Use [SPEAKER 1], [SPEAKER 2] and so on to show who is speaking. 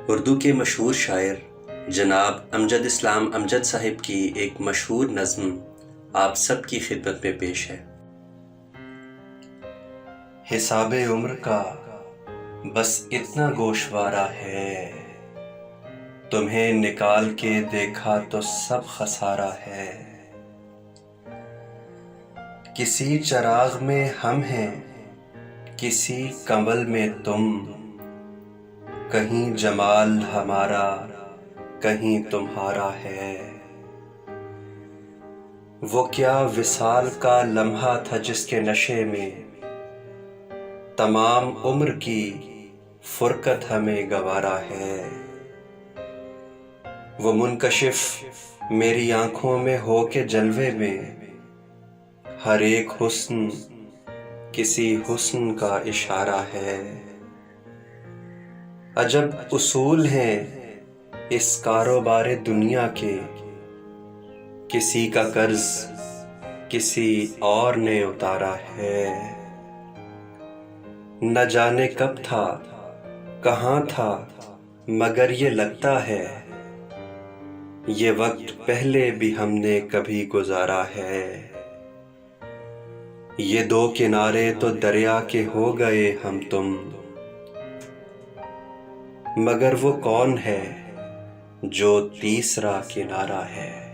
[SPEAKER 1] اردو کے مشہور شاعر جناب امجد اسلام امجد صاحب کی ایک مشہور نظم آپ سب کی خدمت میں پیش ہے۔ حساب عمر کا بس اتنا گوشوارہ ہے، تمہیں نکال کے دیکھا تو سب خسارہ ہے۔ کسی چراغ میں ہم ہیں، کسی کنول میں تم، کہیں جمال ہمارا کہیں تمہارا ہے۔ وہ کیا وصال کا لمحہ تھا جس کے نشے میں تمام عمر کی فرقت ہمیں گوارا ہے۔ وہ منکشف میری آنکھوں میں ہو کے جلوے میں، ہر ایک حسن کسی حسن کا اشارہ ہے۔ عجب اصول ہیں اس کاروبار دنیا کے، کسی کا قرض کسی اور نے اتارا ہے۔ نہ جانے کب تھا کہاں تھا مگر یہ لگتا ہے، یہ وقت پہلے بھی ہم نے کبھی گزارا ہے۔ یہ دو کنارے تو دریا کے ہو گئے ہم تم، مگر وہ کون ہے جو تیسرا کنارہ ہے۔